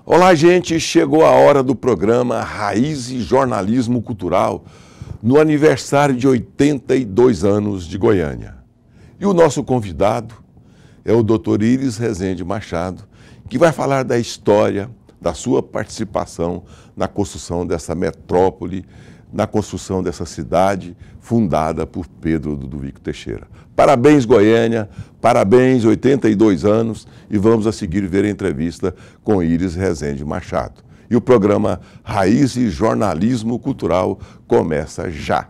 Olá, gente! Chegou a hora do programa Raízes Jornalismo Cultural, no aniversário de 82 anos de Goiânia. E o nosso convidado é o Dr. Íris Rezende Machado, que vai falar da história, da sua participação na construção dessa metrópole, na construção dessa cidade fundada por Pedro Ludovico Teixeira. Parabéns, Goiânia, parabéns, 82 anos, e vamos a seguir ver a entrevista com Íris Rezende Machado. E o programa Raízes Jornalismo Cultural começa já.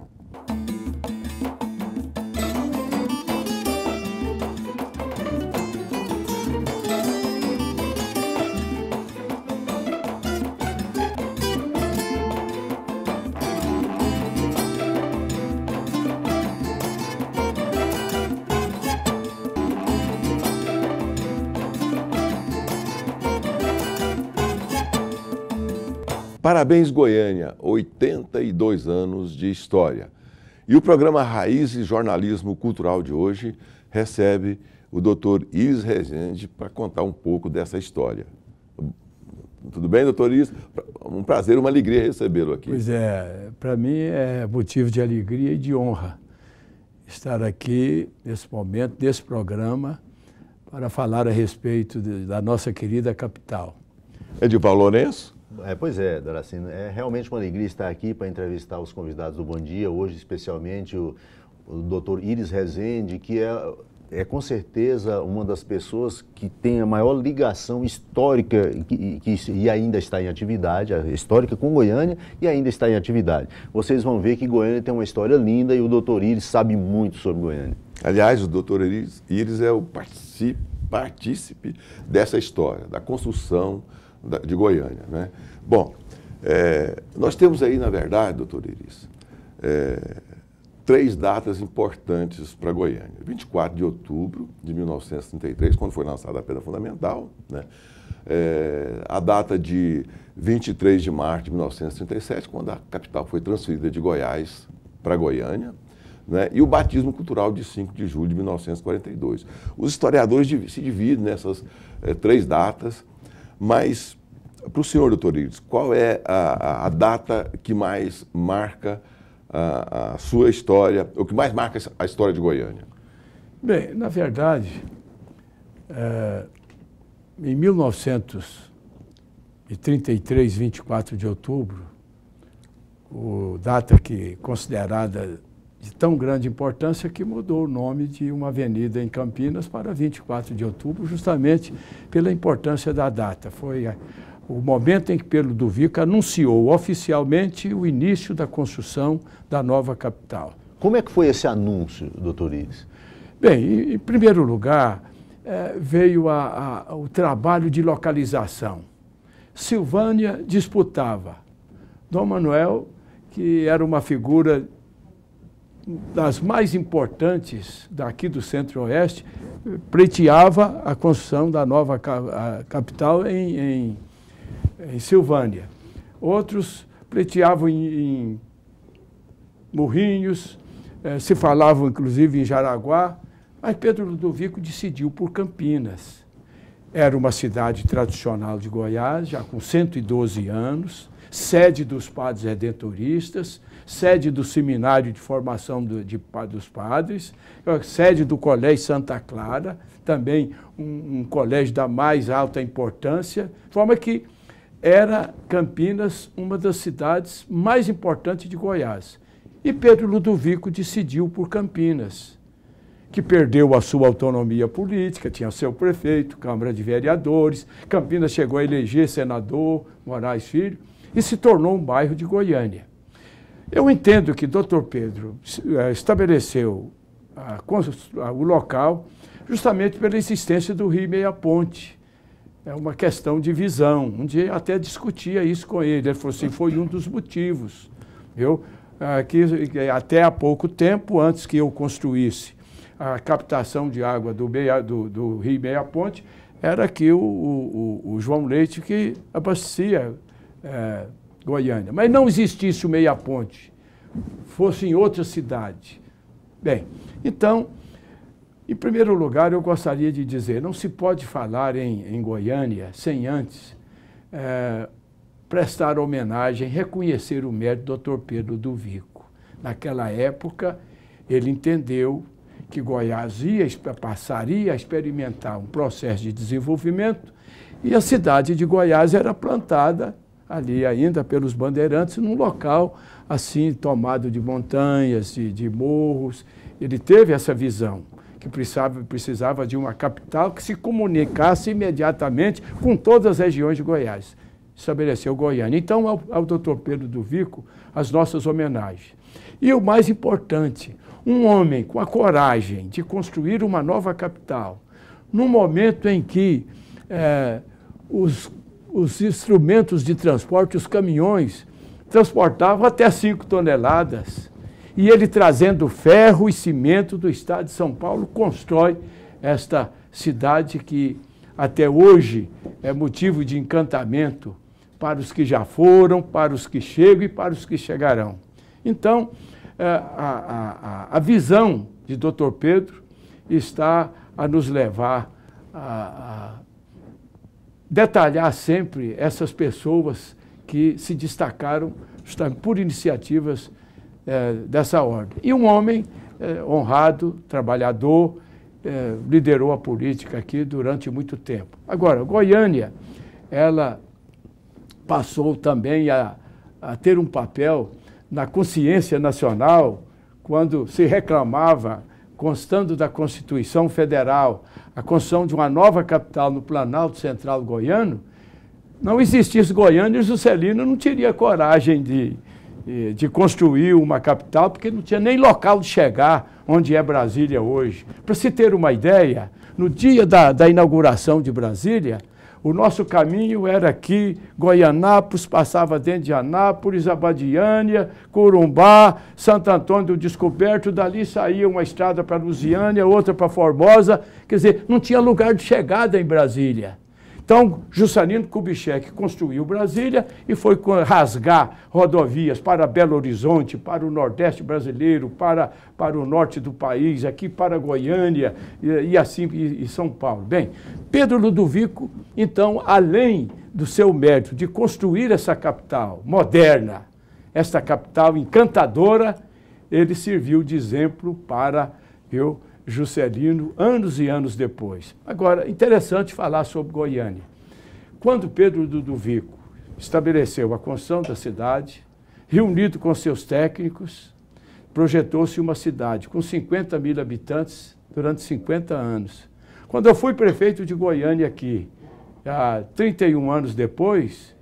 Parabéns, Goiânia, 82 anos de história. E o programa Raízes Jornalismo Cultural de hoje recebe o Dr. Íris Rezende para contar um pouco dessa história. Tudo bem, doutor Íris? Um prazer, uma alegria recebê-lo aqui. Pois é, para mim é motivo de alegria e de honra estar aqui nesse momento, nesse programa, para falar a respeito da nossa querida capital. Edivaldo Lourenço? Pois é, Doracino, é realmente uma alegria estar aqui para entrevistar os convidados do Bom Dia, hoje especialmente o Dr. Íris Rezende, que é com certeza uma das pessoas que tem a maior ligação histórica e ainda está em atividade, histórica com Goiânia e ainda está em atividade. Vocês vão ver que Goiânia tem uma história linda e o Dr. Íris sabe muito sobre Goiânia. Aliás, o Dr. Íris é o partícipe dessa história, da construção de Goiânia, né? Bom, nós temos aí, na verdade, doutor Íris, três datas importantes para Goiânia. 24 de outubro de 1933, quando foi lançada a Pedra Fundamental, né? A data de 23 de março de 1937, quando a capital foi transferida de Goiás para Goiânia, né? E o batismo cultural de 5 de julho de 1942. Os historiadores se dividem nessas três datas, mas para o senhor, doutor Íris, qual é a data que mais marca a sua história, o que mais marca a história de Goiânia? Bem, na verdade, em 1933, 24 de outubro, data que considerada de tão grande importância que mudou o nome de uma avenida em Campinas para 24 de outubro, justamente pela importância da data. Foi o momento em que Pedro Ludovico anunciou oficialmente o início da construção da nova capital. Como é que foi esse anúncio, doutor Íris? Bem, em primeiro lugar, veio o trabalho de localização. Silvânia disputava. Dom Manuel, que era uma figura das mais importantes daqui do Centro-Oeste, pleiteava a construção da nova capital em Silvânia. Outros pleiteavam em Morrinhos, se falavam inclusive em Jaraguá, mas Pedro Ludovico decidiu por Campinas. Era uma cidade tradicional de Goiás, já com 112 anos, sede dos padres redentoristas, sede do Seminário de Formação dos Padres, sede do Colégio Santa Clara, também um colégio da mais alta importância, de forma que era Campinas uma das cidades mais importantes de Goiás. E Pedro Ludovico decidiu por Campinas, que perdeu a sua autonomia política, tinha seu prefeito, Câmara de Vereadores, Campinas chegou a eleger senador Moraes Filho e se tornou um bairro de Goiânia. Eu entendo que Dr. Pedro estabeleceu o local justamente pela existência do Rio Meia Ponte. É uma questão de visão. Um dia eu até discutia isso com ele. Ele falou assim, foi um dos motivos. Que até há pouco tempo, antes que eu construísse a captação de água do Rio Meia Ponte, era aqui o João Leite que abastecia Goiânia. Mas não existisse o Meia Ponte, fosse em outra cidade. Bem, então, em primeiro lugar, eu gostaria de dizer, não se pode falar em Goiânia sem antes prestar homenagem, reconhecer o mérito do Dr. Pedro do Vico. Naquela época, ele entendeu que Goiás passaria a experimentar um processo de desenvolvimento e a cidade de Goiás era plantada ali ainda pelos bandeirantes, num local assim tomado de montanhas, de morros. Ele teve essa visão, que precisava de uma capital que se comunicasse imediatamente com todas as regiões de Goiás. Estabeleceu Goiânia. Então, ao Dr. Pedro do Vico, as nossas homenagens. E o mais importante, um homem com a coragem de construir uma nova capital, num momento em que os instrumentos de transporte, os caminhões, transportavam até 5 toneladas. E ele, trazendo ferro e cimento do estado de São Paulo, constrói esta cidade que até hoje é motivo de encantamento para os que já foram, para os que chegam e para os que chegarão. Então, a visão de Dr. Pedro está a nos levar a detalhar sempre essas pessoas que se destacaram por iniciativas dessa ordem. E um homem honrado, trabalhador, liderou a política aqui durante muito tempo. Agora, Goiânia, ela passou também a ter um papel na consciência nacional quando se reclamava, constando da Constituição Federal, a construção de uma nova capital no Planalto Central goiano. Não existisse Goiânia, Juscelino não teria coragem de construir uma capital, porque não tinha nem local de chegar onde é Brasília hoje. Para se ter uma ideia, no dia da inauguração de Brasília, o nosso caminho era aqui, Goianápolis, passava dentro de Anápolis, Abadiânia, Corumbá, Santo Antônio do Descoberto, dali saía uma estrada para Lusiânia, outra para Formosa, quer dizer, não tinha lugar de chegada em Brasília. Então, Juscelino Kubitschek construiu Brasília e foi rasgar rodovias para Belo Horizonte, para o Nordeste brasileiro, para o norte do país, aqui para Goiânia e São Paulo. Bem, Pedro Ludovico, então, além do seu mérito de construir essa capital moderna, esta capital encantadora, ele serviu de exemplo para Juscelino, anos e anos depois. Agora, interessante falar sobre Goiânia. Quando Pedro Ludovico estabeleceu a construção da cidade, reunido com seus técnicos, projetou-se uma cidade com 50 mil habitantes durante 50 anos. Quando eu fui prefeito de Goiânia aqui, há 31 anos depois,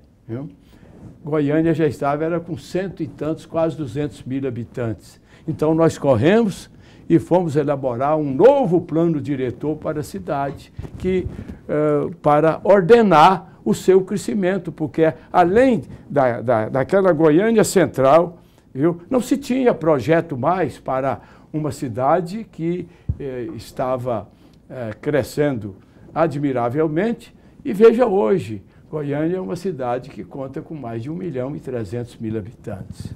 Goiânia já era com 100 e tantos, quase 200 mil habitantes. Então, nós corremos e fomos elaborar um novo plano diretor para a cidade, para ordenar o seu crescimento, porque além daquela Goiânia central, não se tinha projeto mais para uma cidade que estava crescendo admiravelmente. E veja hoje, Goiânia é uma cidade que conta com mais de 1.300.000 habitantes.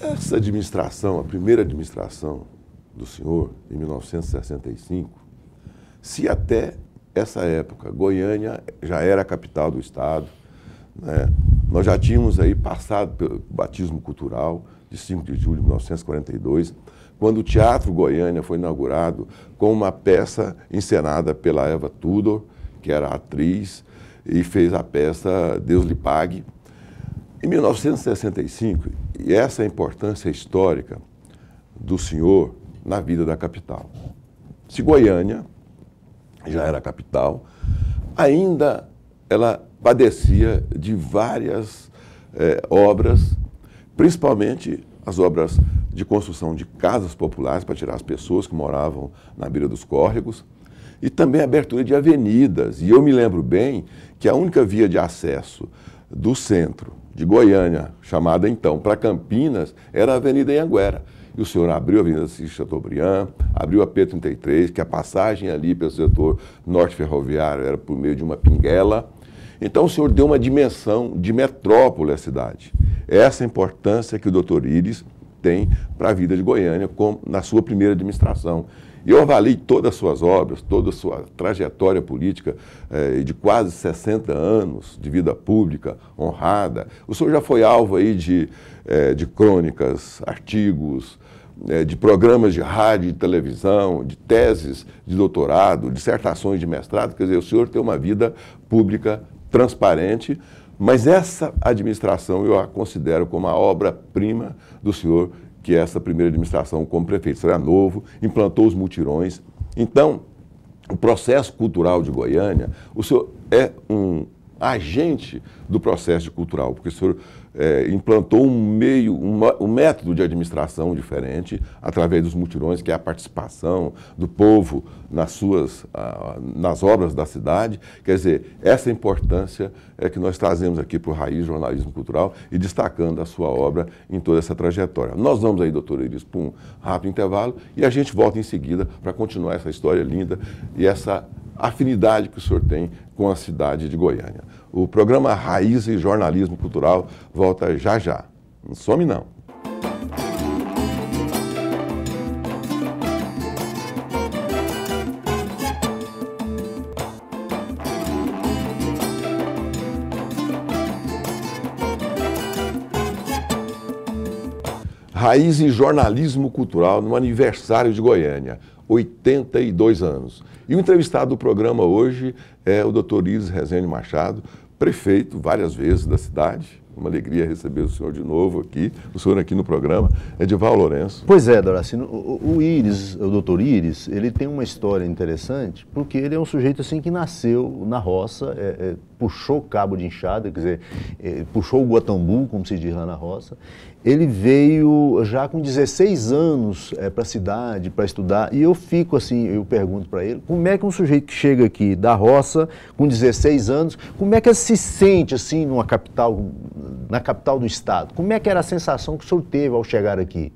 Essa administração, a primeira administração do senhor, em 1965, se até essa época Goiânia já era a capital do estado, né? Nós já tínhamos aí passado pelo batismo cultural de 5 de julho de 1942, quando o Teatro Goiânia foi inaugurado com uma peça encenada pela Eva Tudor, que era atriz, e fez a peça Deus lhe pague. Em 1965, e essa é a importância histórica do senhor na vida da capital. Se Goiânia já era a capital, ainda ela padecia de várias obras, principalmente as obras de construção de casas populares para tirar as pessoas que moravam na beira dos córregos, e também a abertura de avenidas. E eu me lembro bem que a única via de acesso do centro de Goiânia, chamada então para Campinas, era a Avenida Anhanguera. E o senhor abriu a Avenida Chateaubriand, abriu a P33, que a passagem ali pelo setor norte ferroviário era por meio de uma pinguela. Então o senhor deu uma dimensão de metrópole à cidade. Essa é a importância que o Dr. Íris tem para a vida de Goiânia na sua primeira administração. E eu avalio todas as suas obras, toda a sua trajetória política de quase 60 anos de vida pública honrada. O senhor já foi alvo aí de crônicas, artigos, de programas de rádio e televisão, de teses de doutorado, dissertações de mestrado. Quer dizer, o senhor tem uma vida pública transparente, mas essa administração eu a considero como a obra-prima do senhor, que é essa primeira administração como prefeito. Será novo, implantou os mutirões. Então, o processo cultural de Goiânia, o senhor é um agente do processo cultural, porque o senhor implantou um método de administração diferente através dos mutirões, que é a participação do povo nas obras da cidade. Quer dizer, essa importância é que nós trazemos aqui para o Raiz Jornalismo Cultural e destacando a sua obra em toda essa trajetória. Nós vamos aí, doutor Iris, para um rápido intervalo e a gente volta em seguida para continuar essa história linda e essa afinidade que o senhor tem com a cidade de Goiânia. O programa Raiz e Jornalismo Cultural volta já já. Não some não. Raiz e Jornalismo Cultural no aniversário de Goiânia, 82 anos. E o entrevistado do programa hoje é o doutor Iris Rezende Machado, prefeito várias vezes da cidade. Uma alegria receber o senhor de novo aqui, o senhor aqui no programa, Edival Lourenço. Pois é, Doracino, o Iris, o doutor Iris, ele tem uma história interessante, porque ele é um sujeito assim que nasceu na roça, puxou cabo de enxada, quer dizer, puxou o guatambu, como se diz lá na roça. Ele veio já com 16 anos para a cidade, para estudar, e eu fico assim, eu pergunto para ele, como é que um sujeito que chega aqui da roça, com 16 anos, como é que ele se sente assim na capital do estado? Como é que era a sensação que o senhor teve ao chegar aqui?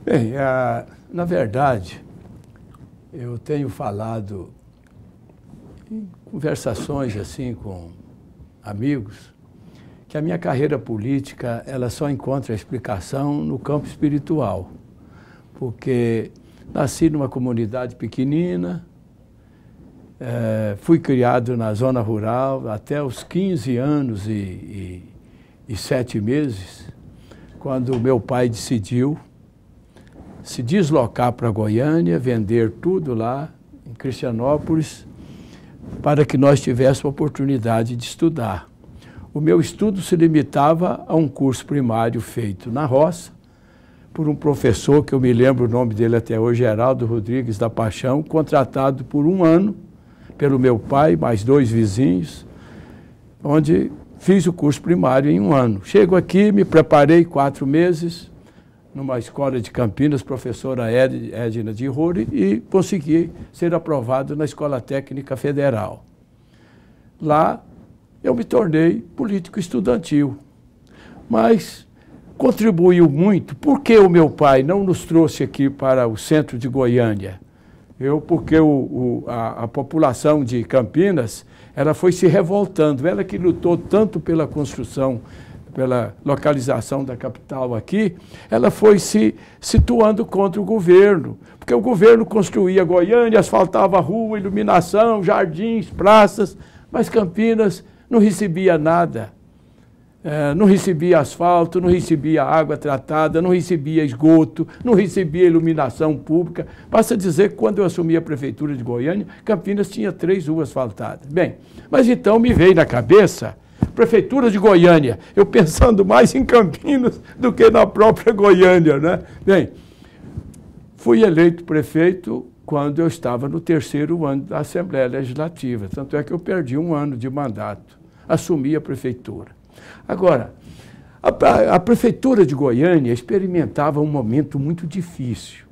Bem, na verdade, eu tenho falado em conversações assim com amigos, que a minha carreira política ela só encontra explicação no campo espiritual, porque nasci numa comunidade pequenina, fui criado na zona rural até os 15 anos e 7 meses, quando meu pai decidiu se deslocar para Goiânia, vender tudo lá em Cristianópolis, para que nós tivéssemos a oportunidade de estudar. O meu estudo se limitava a um curso primário feito na roça, por um professor, que eu me lembro o nome dele até hoje, Geraldo Rodrigues da Paixão, contratado por 1 ano pelo meu pai, mais 2 vizinhos, onde fiz o curso primário em 1 ano. Chego aqui, me preparei 4 meses, numa escola de Campinas, professora Edna de Roure, e consegui ser aprovado na Escola Técnica Federal. Lá, eu me tornei político estudantil, mas contribuiu muito. Por que o meu pai não nos trouxe aqui para o centro de Goiânia? Porque a população de Campinas, ela foi se revoltando, ela que lutou tanto pela construção, pela localização da capital aqui, ela foi se situando contra o governo, porque o governo construía Goiânia, asfaltava a rua, iluminação, jardins, praças, mas Campinas não recebia nada, não recebia asfalto, não recebia água tratada, não recebia esgoto, não recebia iluminação pública. Basta dizer que quando eu assumi a prefeitura de Goiânia, Campinas tinha 3 ruas asfaltadas. Bem, mas então me veio na cabeça, prefeitura de Goiânia, eu pensando mais em Campinas do que na própria Goiânia, né? Bem, fui eleito prefeito quando eu estava no 3º ano da Assembleia Legislativa, tanto é que eu perdi 1 ano de mandato. Assumi a prefeitura. Agora, a prefeitura de Goiânia experimentava um momento muito difícil,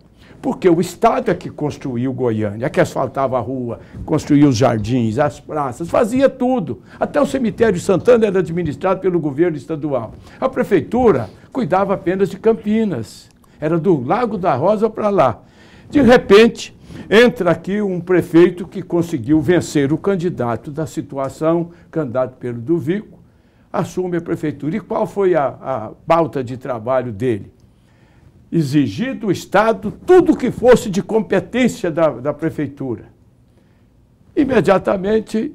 porque o Estado é que construiu Goiânia, é que asfaltava a rua, construía os jardins, as praças, fazia tudo. Até o cemitério de Santana era administrado pelo governo estadual. A prefeitura cuidava apenas de Campinas, era do Lago da Rosa para lá. De repente, entra aqui um prefeito que conseguiu vencer o candidato da situação, candidato Pedro do Vico, assume a prefeitura. E qual foi a pauta de trabalho dele? exigir do Estado tudo que fosse de competência da prefeitura. Imediatamente,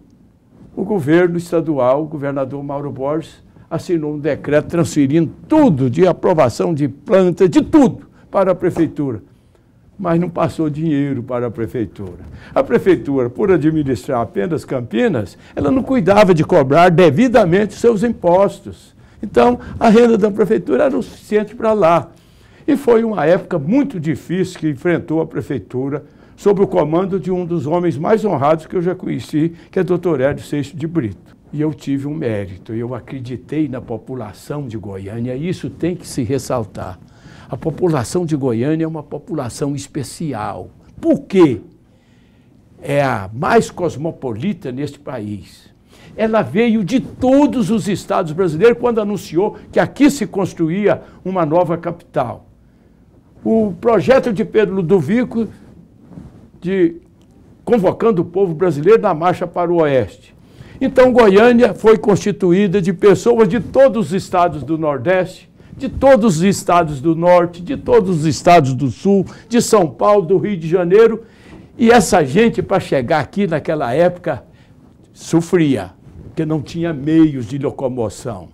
o governo estadual, o governador Mauro Borges, assinou um decreto transferindo tudo de aprovação de planta, de tudo, para a prefeitura. Mas não passou dinheiro para a prefeitura. A prefeitura, por administrar apenas Campinas, ela não cuidava de cobrar devidamente seus impostos. Então, a renda da prefeitura era o suficiente para lá. E foi uma época muito difícil que enfrentou a prefeitura, sob o comando de um dos homens mais honrados que eu já conheci, que é o Dr. Hélio Seixas de Brito. E eu tive um mérito, eu acreditei na população de Goiânia, e isso tem que se ressaltar. A população de Goiânia é uma população especial. Por quê? É a mais cosmopolita neste país. Ela veio de todos os estados brasileiros quando anunciou que aqui se construía uma nova capital. O projeto de Pedro Ludovico, convocando o povo brasileiro na marcha para o oeste. Então, Goiânia foi constituída de pessoas de todos os estados do Nordeste, de todos os estados do Norte, de todos os estados do Sul, de São Paulo, do Rio de Janeiro. E essa gente, para chegar aqui naquela época, sofria, porque não tinha meios de locomoção.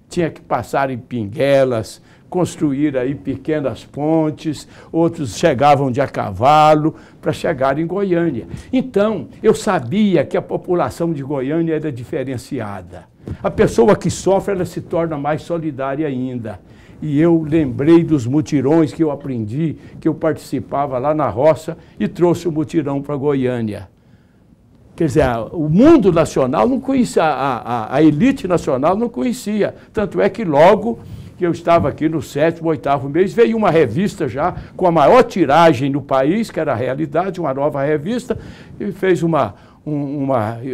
Tinha que passar em pinguelas, construir aí pequenas pontes, outros chegavam de a cavalo para chegar em Goiânia. Então, eu sabia que a população de Goiânia era diferenciada. A pessoa que sofre, ela se torna mais solidária ainda. E eu lembrei dos mutirões que eu aprendi, que eu participava lá na roça e trouxe o mutirão para Goiânia. Quer dizer, o mundo nacional não conhecia, a elite nacional não conhecia. Tanto é que logo que eu estava aqui no 7º, 8º mês, veio uma revista já com a maior tiragem no país, que era a Realidade, uma nova revista, e fez uma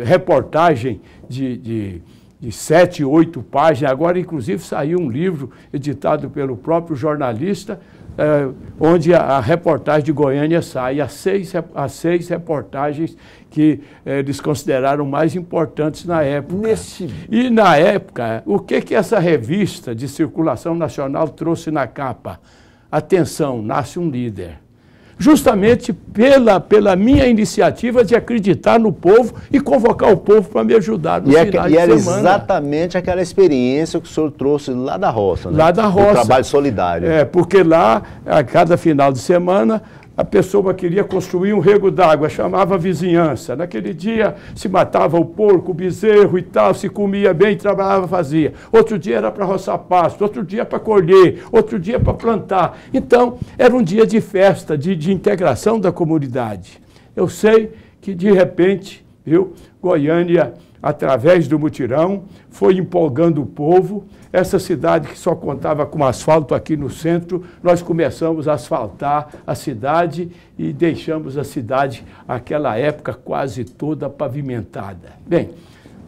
reportagem de 7, 8 páginas. Agora, inclusive, saiu um livro editado pelo próprio jornalista, onde a reportagem de Goiânia sai, as seis reportagens que eles consideraram mais importantes na época. E na época, o que essa revista de circulação nacional trouxe na capa? Atenção, nasce um líder. Justamente pela minha iniciativa de acreditar no povo e convocar o povo para me ajudar no final de semana. E era exatamente aquela experiência que o senhor trouxe lá da roça, né? Lá da roça. O trabalho solidário. Porque lá, a cada final de semana, a pessoa queria construir um rego d'água, chamava a vizinhança. Naquele dia se matava o porco, o bezerro e tal, se comia bem, trabalhava, fazia. Outro dia era para roçar pasto, outro dia para colher, outro dia para plantar. Então, era um dia de festa, de integração da comunidade. Eu sei que, de repente, Goiânia, através do mutirão, foi empolgando o povo. Essa cidade que só contava com asfalto aqui no centro, nós começamos a asfaltar a cidade e deixamos a cidade, naquela época, quase toda pavimentada. Bem,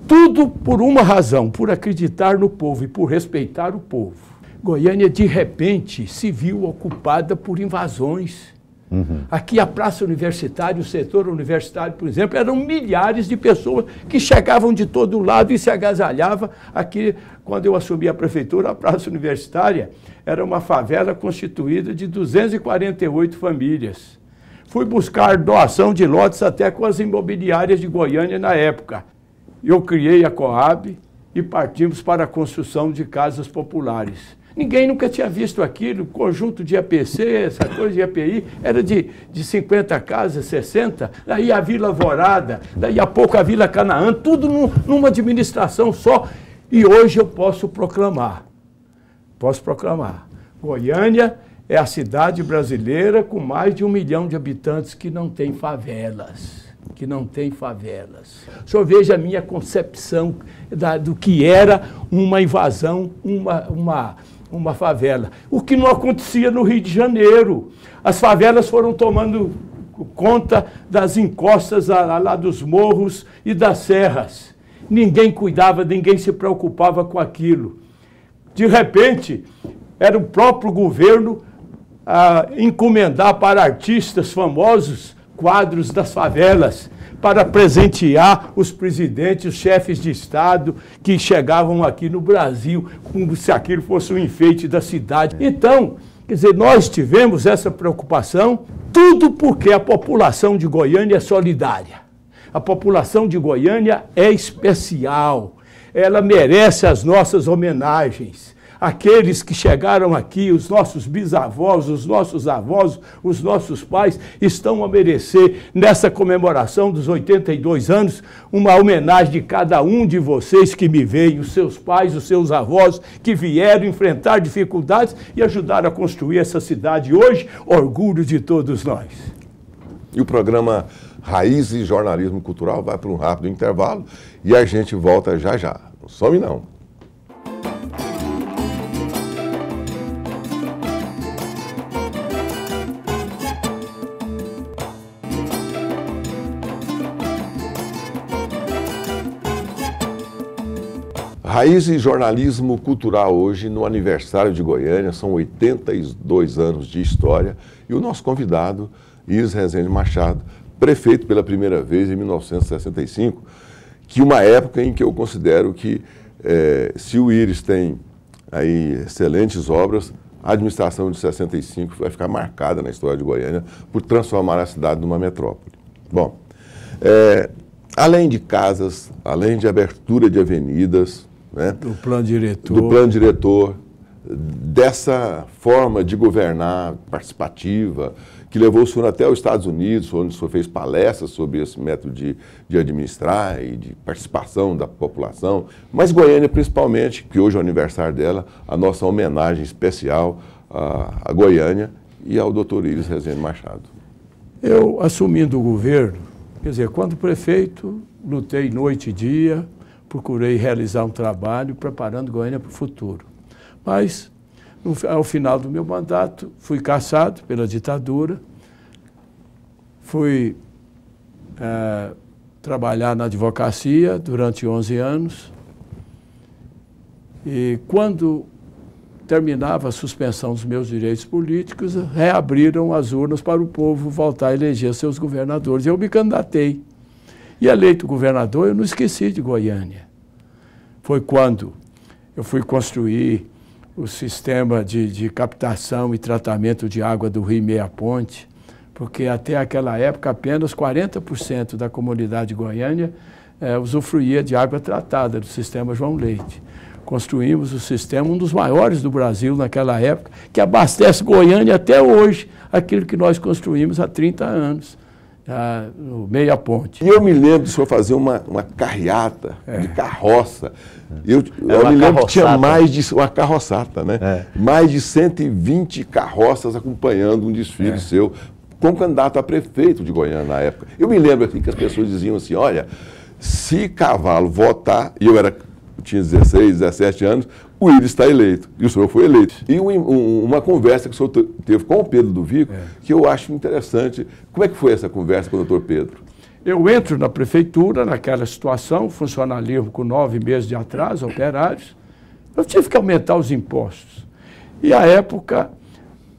tudo por uma razão, por acreditar no povo e por respeitar o povo. Goiânia, de repente, se viu ocupada por invasões. Aqui a Praça Universitária, o setor universitário, por exemplo, eram milhares de pessoas que chegavam de todo lado e se agasalhavam. Aqui, quando eu assumi a prefeitura, a Praça Universitária era uma favela constituída de 248 famílias. Fui buscar doação de lotes até com as imobiliárias de Goiânia na época. Eu criei a Coab e partimos para a construção de casas populares. Ninguém nunca tinha visto aquilo, conjunto de APC, essa coisa de API, era de 50 casas, 60, daí a Vila Alvorada, daí a pouco a Vila Canaã, tudo numa administração só. E hoje eu posso proclamar, Goiânia é a cidade brasileira com mais de 1 milhão de habitantes que não tem favelas. O senhor veja a minha concepção do que era uma invasão, uma favela. O que não acontecia no Rio de Janeiro. As favelas foram tomando conta das encostas lá dos morros e das serras. Ninguém cuidava, ninguém se preocupava com aquilo. De repente, era o próprio governo a encomendar para artistas famosos quadros das favelas, para presentear os presidentes, os chefes de Estado que chegavam aqui no Brasil, como se aquilo fosse um enfeite da cidade. Então, Quer dizer, nós tivemos essa preocupação, tudo porque a população de Goiânia é solidária. A população de Goiânia é especial. Ela merece as nossas homenagens. Aqueles que chegaram aqui, os nossos bisavós, os nossos avós, os nossos pais, estão a merecer, nessa comemoração dos 82 anos, uma homenagem de cada um de vocês que me veio, os seus pais, os seus avós, que vieram enfrentar dificuldades e ajudaram a construir essa cidade hoje, orgulho de todos nós. E o programa Raízes Jornalismo Cultural vai para um rápido intervalo e a gente volta já já. Não some não. Raízes Jornalismo Cultural hoje, no aniversário de Goiânia, são 82 anos de história, e o nosso convidado, Íris Rezende Machado, prefeito pela primeira vez em 1965, que uma época em que eu considero que, se o Íris tem aí excelentes obras, a administração de 65 vai ficar marcada na história de Goiânia por transformar a cidade numa metrópole. Bom, além de casas, além de abertura de avenidas, né, do plano diretor, dessa forma de governar participativa, que levou o senhor até os Estados Unidos, onde o senhor fez palestras sobre esse método de administrar e de participação da população. Mas Goiânia, principalmente, que hoje é o aniversário dela, a nossa homenagem especial a Goiânia e ao doutor Íris Rezende Machado. Eu, assumindo o governo, quer dizer, quando prefeito, lutei noite e dia, procurei realizar um trabalho preparando Goiânia para o futuro. Mas, ao final do meu mandato, fui cassado pela ditadura, fui trabalhar na advocacia durante 11 anos e, quando terminava a suspensão dos meus direitos políticos, reabriram as urnas para o povo voltar a eleger seus governadores. Eu me candidatei. E eleito governador, eu não esqueci de Goiânia. Foi quando eu fui construir o sistema de captação e tratamento de água do Rio Meia Ponte, porque até aquela época apenas 40% da comunidade de Goiânia usufruía de água tratada do sistema João Leite. Construímos o sistema, um dos maiores do Brasil naquela época, que abastece Goiânia até hoje, aquilo que nós construímos há 30 anos. No Meia Ponte. E eu me lembro do senhor fazer uma carreata de carroça. Eu me lembro que tinha mais de uma carroçata, né? Mais de 120 carroças acompanhando um desfile seu, como candidato a prefeito de Goiânia na época. Eu me lembro assim, que as pessoas diziam assim, olha, se cavalo votar, e eu tinha 16, 17 anos, o Íris está eleito, e o senhor foi eleito. E uma conversa que o senhor teve com o Pedro do Vico, que eu acho interessante. Como é que foi essa conversa com o doutor Pedro? Eu entro na prefeitura, naquela situação, funcionalismo com 9 meses de atraso, operários, eu tive que aumentar os impostos. E, à época,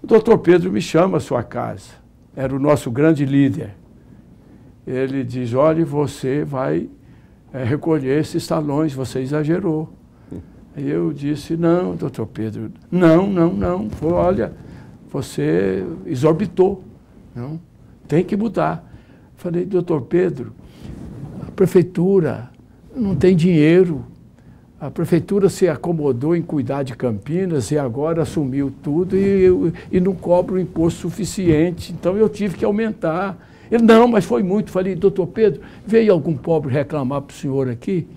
o doutor Pedro me chama à sua casa, era o nosso grande líder. Ele diz, olha, você vai recolher esses talões, você exagerou. Aí eu disse, não, doutor Pedro, não, olha, você exorbitou, não, tem que mudar. Falei, doutor Pedro, a prefeitura não tem dinheiro, a prefeitura se acomodou em cuidar de Campinas e agora assumiu tudo e não cobra o imposto suficiente, então eu tive que aumentar. Ele, não, mas foi muito. Falei, doutor Pedro, veio algum pobre reclamar para o senhor aqui?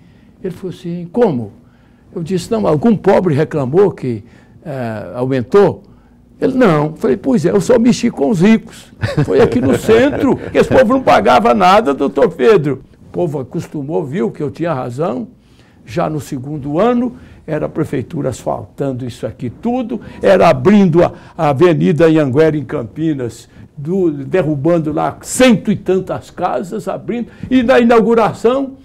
Ele falou assim, como? Eu disse, não, algum pobre reclamou que aumentou? Ele, não. Falei, pois é, eu só mexi com os ricos. Foi aqui no centro, que esse povo não pagava nada, doutor Pedro. O povo acostumou, viu que eu tinha razão. Já no segundo ano, era a prefeitura asfaltando isso aqui tudo, era abrindo a avenida Anhanguera em Campinas, derrubando lá 100 e tantas casas, abrindo, e na inauguração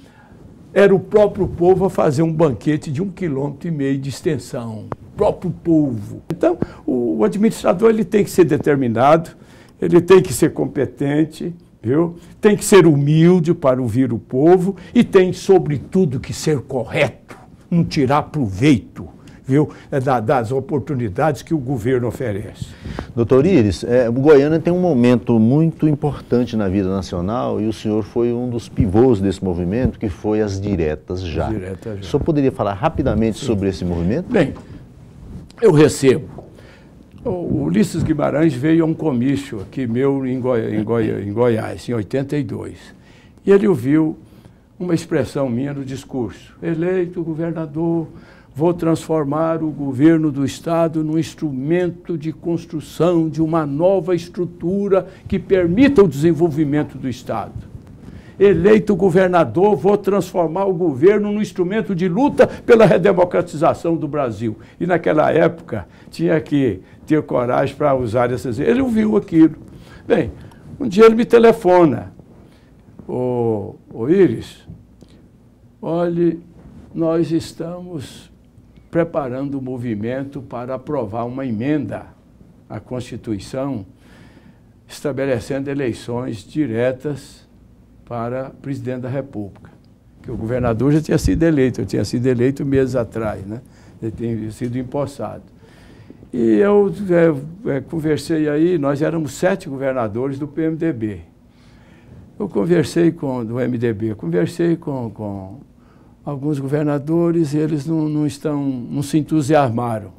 era o próprio povo a fazer um banquete de 1,5 km de extensão, o próprio povo. Então, o administrador ele tem que ser determinado, ele tem que ser competente, viu? Tem que ser humilde para ouvir o povo e tem, sobretudo, que ser correto, não tirar proveito viu? Das oportunidades que o governo oferece. Doutor Íris, o Goiânia tem um momento muito importante na vida nacional e o senhor foi um dos pivôs desse movimento, que foi as Diretas Já. Diretas Já. O senhor poderia falar rapidamente sobre esse movimento? Bem, eu recebo. O Ulisses Guimarães veio a um comício aqui meu em Goiás, em 82. E ele ouviu uma expressão minha no discurso: eleito governador, vou transformar o governo do Estado num instrumento de construção de uma nova estrutura que permita o desenvolvimento do Estado. Eleito governador, vou transformar o governo num instrumento de luta pela redemocratização do Brasil. E naquela época tinha que ter coragem para usar essas... Ele ouviu aquilo. Bem, um dia ele me telefona: ô Íris, olhe, nós estamos preparando um movimento para aprovar uma emenda à Constituição estabelecendo eleições diretas para presidente da República. Que o governador já tinha sido eleito, eu tinha sido eleito meses atrás, né? Ele tinha sido empossado. E eu conversei aí, nós éramos 7 governadores do PMDB. Eu conversei do MDB, conversei com alguns governadores e eles não se entusiasmaram.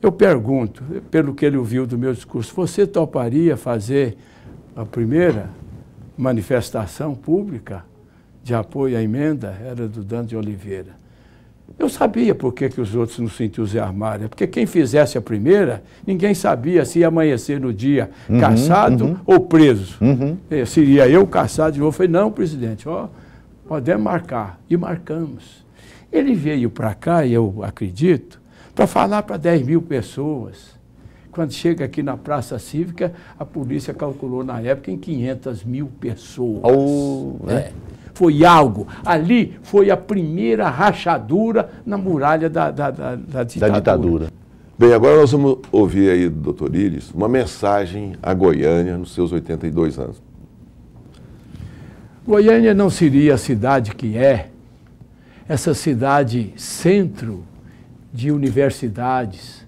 Eu pergunto, pelo que ele ouviu do meu discurso, você toparia fazer a primeira manifestação pública de apoio à emenda? Era do Dante de Oliveira. Eu sabia por que os outros não se entusiasmaram, porque quem fizesse a primeira, ninguém sabia se ia amanhecer no dia cassado ou preso. Seria eu cassado de novo. Eu falei: não, presidente, podemos marcar. E marcamos. Ele veio para cá, e eu acredito, para falar para 10 mil pessoas. Quando chega aqui na Praça Cívica, a polícia calculou na época em 500 mil pessoas. Foi algo. Ali foi a primeira rachadura na muralha da ditadura. Bem, agora nós vamos ouvir aí do Dr. Íris uma mensagem a Goiânia nos seus 82 anos. Goiânia não seria a cidade que é, essa cidade centro de universidades,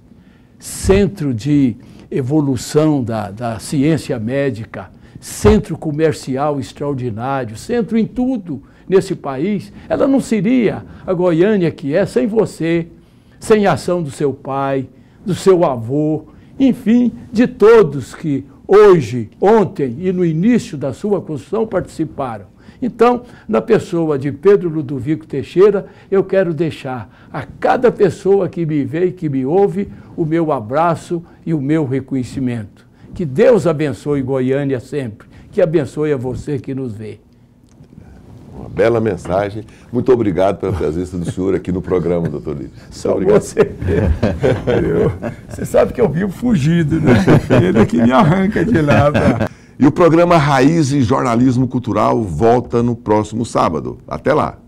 centro de evolução da ciência médica, centro comercial extraordinário, centro em tudo nesse país. Ela não seria a Goiânia que é sem você, sem a ação do seu pai, do seu avô, enfim, de todos que hoje, ontem e no início da sua construção participaram. Então, na pessoa de Pedro Ludovico Teixeira, eu quero deixar a cada pessoa que me vê e que me ouve o meu abraço e o meu reconhecimento. Que Deus abençoe Goiânia sempre, que abençoe a você que nos vê. Uma bela mensagem. Muito obrigado pela presença do senhor aqui no programa, doutor Íris. Só obrigado. Você sabe que eu vivo fugido, né? Ele é que me arranca de lá. E o programa Raízes Jornalismo Cultural volta no próximo sábado. Até lá!